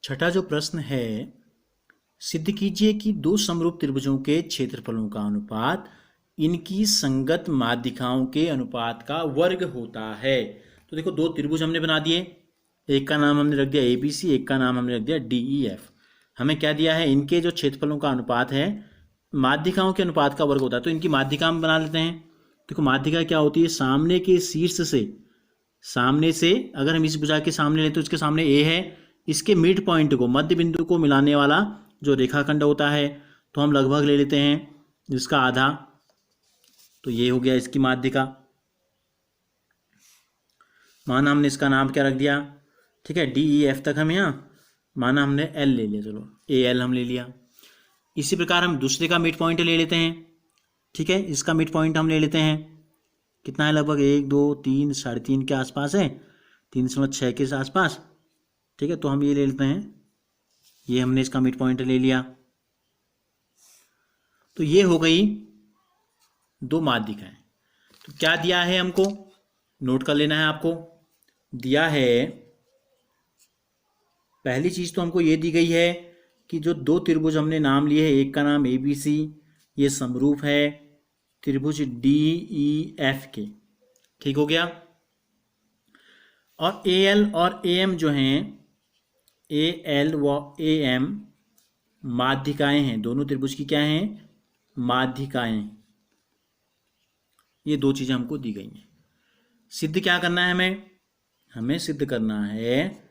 छठा जो प्रश्न है, सिद्ध कीजिए कि दो समरूप त्रिभुजों के क्षेत्रफलों का अनुपात इनकी संगत माध्यिकाओं के अनुपात का वर्ग होता है। तो देखो, दो त्रिभुज हमने बना दिए, एक का नाम हमने रख दिया ABC, एक का नाम हमने रख दिया DEF। हमें क्या दिया है, इनके जो क्षेत्रफलों का अनुपात है माध्यिकाओं के अनुपात का वर्ग होता है। तो इनकी माध्यिका हम बना लेते हैं। देखो, माध्यिका क्या होती है, सामने के शीर्ष से, सामने से अगर हम इस भुजा के सामने लेते तो इसके सामने A है, इसके मिड पॉइंट को, मध्य बिंदु को मिलाने वाला जो रेखाखंड होता है, तो हम लगभग ले लेते हैं जिसका आधा। तो ये हो गया इसकी माध्यिका। माना हमने इसका नाम क्या रख दिया, ठीक है, DEF तक हम यहाँ माना हमने L ले लिया, चलो AL हम ले लिया। इसी प्रकार हम दूसरे का मिड पॉइंट ले लेते हैं, ठीक है, इसका मिड पॉइंट हम ले लेते हैं, कितना है, लगभग 1 2 3 3.5 के आसपास है, 3.6 के आसपास, ठीक है। तो हम ये ले लेते हैं, ये हमने इसका मिड पॉइंट ले लिया। तो ये हो गई दो माध्यिकाएं। तो क्या दिया है हमको, नोट कर लेना है आपको। दिया है, पहली चीज तो हमको ये दी गई है कि जो दो त्रिभुज हमने नाम लिए हैं, एक का नाम ABC, ये समरूप है त्रिभुज DEF के, ठीक हो गया। और AL और AM जो हैं, AL व AM माध्यिकाएं हैं, दोनों त्रिभुज की क्या हैं, माध्यिकाएं। ये दो चीजें हमको दी गई हैं। सिद्ध क्या करना है हमें, हमें सिद्ध करना है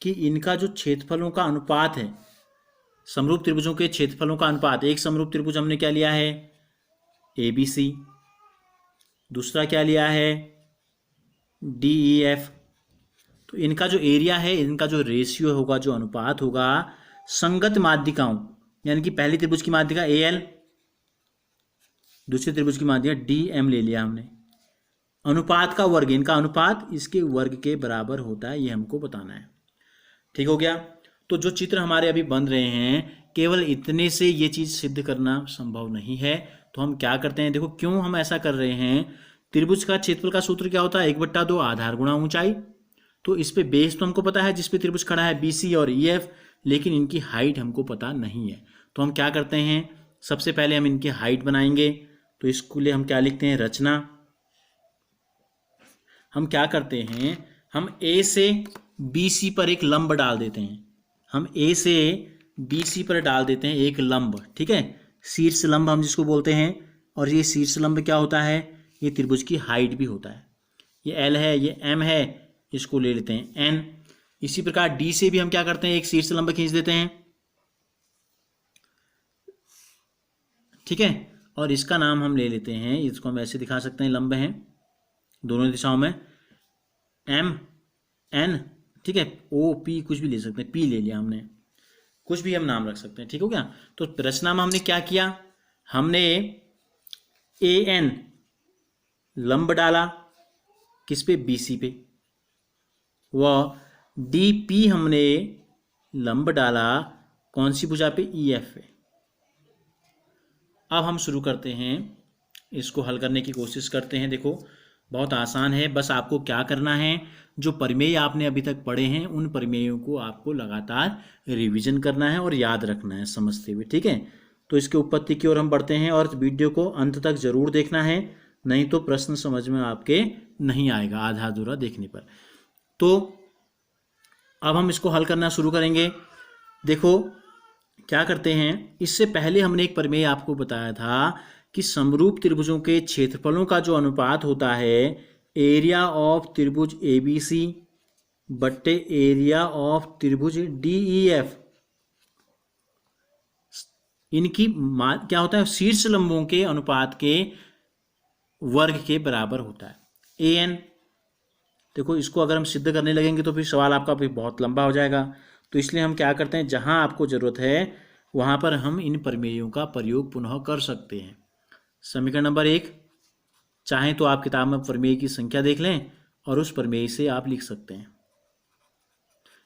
कि इनका जो क्षेत्रफलों का अनुपात है, समरूप त्रिभुजों के क्षेत्रफलों का अनुपात, एक समरूप त्रिभुज हमने क्या लिया है, ABC, दूसरा क्या लिया है, DEF। तो इनका जो एरिया है, इनका जो रेशियो होगा, जो अनुपात होगा संगत माध्यिकाओं, यानी कि पहली त्रिभुज की माध्यिका AL, दूसरी त्रिभुज की माध्यिका DM ले लिया हमने, अनुपात का वर्ग, इनका अनुपात इसके वर्ग के बराबर होता है, ये हमको बताना है, ठीक हो गया। तो जो चित्र हमारे अभी बन रहे हैं, केवल इतने से ये चीज सिद्ध करना संभव नहीं है। तो हम क्या करते हैं, देखो क्यों हम ऐसा कर रहे हैं, त्रिभुज का क्षेत्रफल का सूत्र क्या होता है, 1/2 आधार गुणा ऊंचाई। तो इस पे बेस तो हमको पता है जिस पे त्रिभुज खड़ा है, BC और EF, लेकिन इनकी हाइट हमको पता नहीं है। तो हम क्या करते हैं, सबसे पहले हम इनकी हाइट बनाएंगे। तो इसके लिए हम क्या लिखते हैं, रचना। हम क्या करते हैं, हम A से BC पर एक लंब डाल देते हैं, हम A से BC पर डाल देते हैं एक लंब, ठीक है, शीर्ष लंब हम जिसको बोलते हैं। और ये शीर्ष लंब क्या होता है, ये त्रिभुज की हाइट भी होता है। ये L है, ये M है, इसको ले लेते हैं N। इसी प्रकार D से भी हम क्या करते हैं, एक शीर्ष लंब खींच देते हैं, ठीक है, और इसका नाम हम ले लेते हैं, इसको हम ऐसे दिखा सकते हैं, लंब हैं दोनों दिशाओं में, MN, ठीक है, OP कुछ भी ले सकते हैं, P ले लिया हमने, कुछ भी हम नाम रख सकते हैं, ठीक हो गया। तो रचना में हमने क्या किया, हमने AN लंब डाला किस पे, BC पे, व DP हमने लंब डाला कौन सी भुजा पे, EF पे। अब हम शुरू करते हैं, इसको हल करने की कोशिश करते हैं। देखो बहुत आसान है, बस आपको क्या करना है, जो प्रमेय आपने अभी तक पढ़े हैं उन प्रमेयों को आपको लगातार रिवीजन करना है और याद रखना है समझते हुए, ठीक है। तो इसके उत्पत्ति की ओर हम बढ़ते हैं, और वीडियो को अंत तक जरूर देखना है, नहीं तो प्रश्न समझ में आपके नहीं आएगा आधा अधूरा देखने पर। तो अब हम इसको हल करना शुरू करेंगे। देखो क्या करते हैं, इससे पहले हमने एक प्रमेय आपको बताया था कि समरूप त्रिभुजों के क्षेत्रफलों का जो अनुपात होता है, एरिया ऑफ त्रिभुज ABC बट्टे एरिया ऑफ त्रिभुज DEF, इनकी क्या होता है, शीर्ष लंबों के अनुपात के वर्ग के बराबर होता है, AN। देखो इसको अगर हम सिद्ध करने लगेंगे तो फिर सवाल आपका फिर बहुत लंबा हो जाएगा। तो इसलिए हम क्या करते हैं, जहां आपको जरूरत है वहां पर हम इन प्रमेयों का प्रयोग पुनः कर सकते हैं। समीकरण नंबर 1, चाहें तो आप किताब में प्रमेय की संख्या देख लें और उस प्रमेय से आप लिख सकते हैं,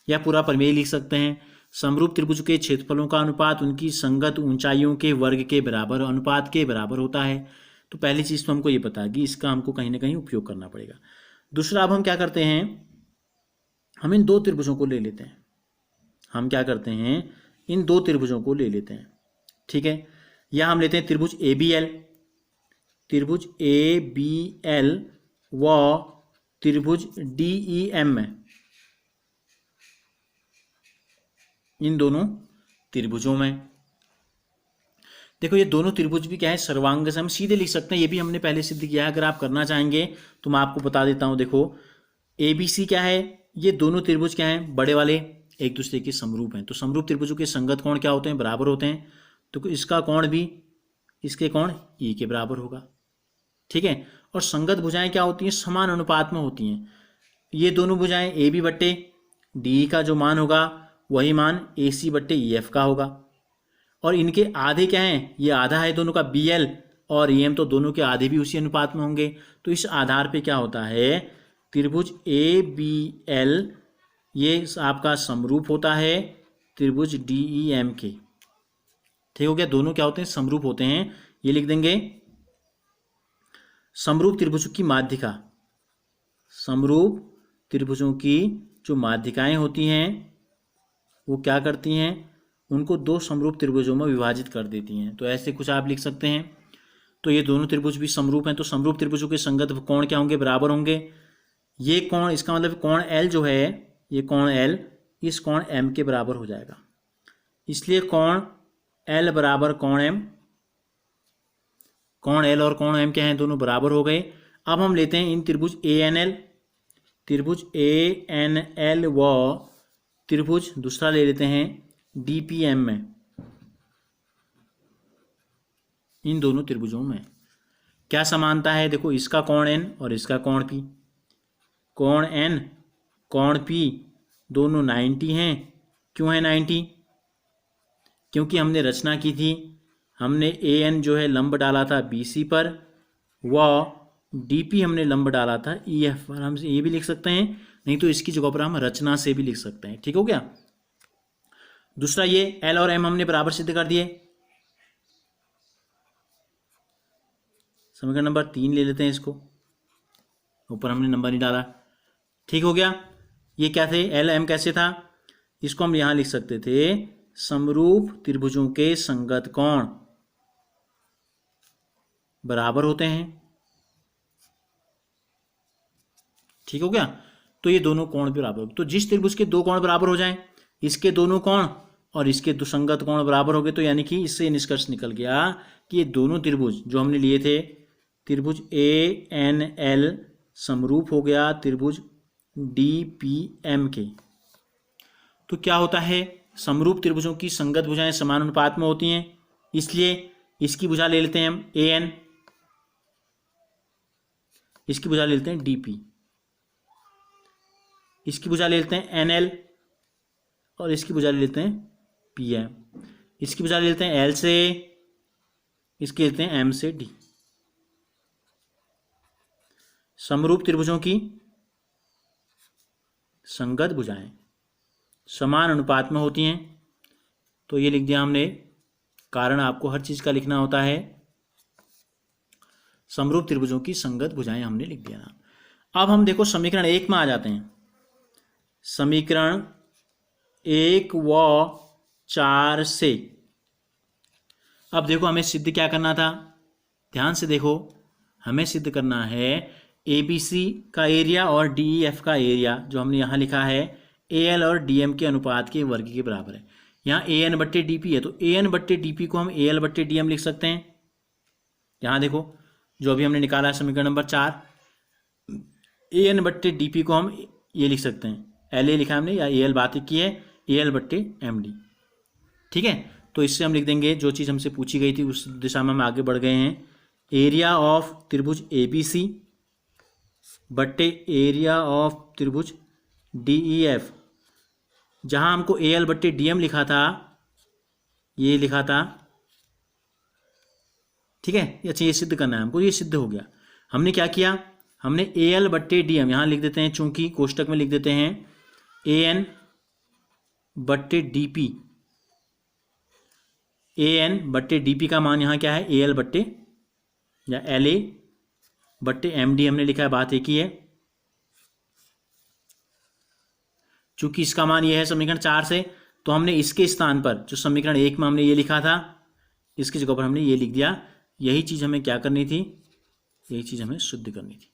या पूरा प्रमेय लिख सकते हैं। समरूप त्रिभुज के क्षेत्रफलों का अनुपात उनकी संगत ऊंचाइयों के वर्ग के बराबर, अनुपात के बराबर होता है। तो पहली चीज तो हमको ये पता है कि इसका हमको कहीं ना कहीं उपयोग करना पड़ेगा। दूसरा, अब हम क्या करते हैं, हम इन दो त्रिभुजों को ले लेते हैं, हम क्या करते हैं, इन दो त्रिभुजों को ले लेते हैं, ठीक है। या हम लेते हैं त्रिभुज ए बी एल, त्रिभुज ए बी एल व त्रिभुज डी ई एम में, इन दोनों त्रिभुजों में देखो ये दोनों त्रिभुज भी क्या है, सर्वांग से हम सीधे लिख सकते हैं, ये भी हमने पहले सिद्ध किया है। अगर आप करना चाहेंगे तो मैं आपको बता देता हूं। देखो ए बी सी क्या है, ये दोनों त्रिभुज क्या हैं, बड़े वाले एक दूसरे के समरूप हैं। तो समरूप त्रिभुजों के संगत कोण क्या होते हैं, बराबर होते हैं। तो इसका कोण भी इसके कोण ई के बराबर होगा, ठीक है। और संगत भुजाएं क्या होती हैं, समान अनुपात में होती हैं। ये दोनों भुजाएं ए बी बट्टे डी का जो मान होगा वही मान ए सी बट्टे ई एफ का होगा। और इनके आधे क्या हैं, ये आधा है दोनों का बी एल और ई एम, तो दोनों के आधे भी उसी अनुपात में होंगे। तो इस आधार पे क्या होता है, त्रिभुज ए बी एल ये आपका समरूप होता है त्रिभुज डी ई एम के, ठीक हो गया। दोनों क्या होते हैं, समरूप होते हैं। ये लिख देंगे समरूप त्रिभुजों की माध्यिका, समरूप त्रिभुजों की जो माध्यिकाएं होती हैं वो क्या करती हैं, उनको दो समरूप त्रिभुजों में विभाजित कर देती हैं। तो ऐसे कुछ आप लिख सकते हैं। तो ये दोनों त्रिभुज भी समरूप हैं, तो समरूप त्रिभुजों के संगत कोण क्या होंगे, बराबर होंगे। ये कोण, इसका मतलब कोण एल जो है, ये कोण एल इस कोण एम के बराबर हो जाएगा, इसलिए कोण एल बराबर कोण एम, कोण एल और कोण एम क्या है, दोनों बराबर हो गए। अब हम लेते हैं इन त्रिभुज ए एन एल, त्रिभुज ए एन एल व त्रिभुज दूसरा ले लेते हैं डी पी एम में। इन दोनों त्रिभुजों में क्या समानता है, देखो इसका कोण एन और इसका कोण पी, कोण एन कोण पी दोनों 90 हैं। क्यों है 90, क्योंकि हमने रचना की थी, हमने ए एन जो है लंब डाला था बी सी पर व डी पी हमने लंब डाला था ई एफ पर। हम ये भी लिख सकते हैं, नहीं तो इसकी जगह पर हम रचना से भी लिख सकते हैं, ठीक हो गया। दूसरा ये एल और एम हमने बराबर सिद्ध कर दिए। समीकरण नंबर 3 ले लेते हैं, इसको ऊपर हमने नंबर नहीं डाला, ठीक हो गया। ये क्या थे, एल एम कैसे था, इसको हम यहां लिख सकते थे समरूप त्रिभुजों के संगत कोण बराबर होते हैं, ठीक हो गया। तो ये दोनों कोण भी बराबर हो गए। तो जिस त्रिभुज के दो कोण बराबर हो जाएं, इसके दोनों कोण और इसके दो संगत कोण बराबर हो गए, तो यानी कि इससे निष्कर्ष निकल गया कि ये दोनों त्रिभुज जो हमने लिए थे, त्रिभुज ए एन एल समरूप हो गया त्रिभुज डी पी एम के। तो क्या होता है, समरूप त्रिभुजों की संगत भुजाएं समान अनुपात में होती हैं, इसलिए इसकी भुजा ले लेते हैं हम ए एन, इसकी भुजा ले लेते हैं डी पी, इसकी भुजा ले लेते हैं एन एल और इसकी भुजा ले लेते हैं पी एम, इसकी भुजा ले लेते हैं एल से, इसके लेते हैं एम से डी। समरूप त्रिभुजों की संगत भुजाएं समान अनुपात में होती हैं। तो ये लिख दिया हमने, कारण आपको हर चीज का लिखना होता है। समरूप त्रिभुजों की संगत भुजाएं हमने लिख दिया ना। अब हम देखो समीकरण 1 में आ जाते हैं। समीकरण 1 व 4 से अब देखो हमें सिद्ध क्या करना था, ध्यान से देखो, हमें सिद्ध करना है ए बी सी का एरिया और डी ई एफ का एरिया, जो हमने यहाँ लिखा है ए एल और डी एम के अनुपात के वर्ग के बराबर है। यहाँ ए एन बट्टे डी पी है, तो ए एन बट्टे डी पी को हम ए एल बट्टे डी एम लिख सकते हैं। यहाँ देखो जो अभी हमने निकाला है समीकरण नंबर 4, ए एन बट्टे डी पी को हम ये लिख सकते हैं, एल ए लिखा हमने या ए एल बात की है, ए एल बट्टे एम डी, ठीक है। तो इससे हम लिख देंगे जो चीज़ हमसे पूछी गई थी उस दिशा में हम आगे बढ़ गए हैं, एरिया ऑफ त्रिभुज ए बी सी बट्टे एरिया ऑफ त्रिभुज डी ई एफ। जहाँ हमको ए एल बट्टे डी एम लिखा था, ये लिखा था, ठीक है। अच्छा ये सिद्ध करना है हमको, ये सिद्ध हो गया। हमने क्या किया, हमने ए एल बट्टे डी एम यहाँ लिख देते हैं, चूंकि कोष्टक में लिख देते हैं ए एन बट्टे डी पी, ए एन बट्टे डी पी का मान यहाँ क्या है, ए एल बट्टे या एल ए बट्टे एम डी हमने लिखा है, बात एक ही है। चूंकि इसका मान ये है समीकरण 4 से, तो हमने इसके स्थान पर जो समीकरण 1 में हमने ये लिखा था, इसकी जगह पर हमने ये लिख दिया। यही चीज़ हमें क्या करनी थी, यही चीज़ हमें शुद्ध करनी थी।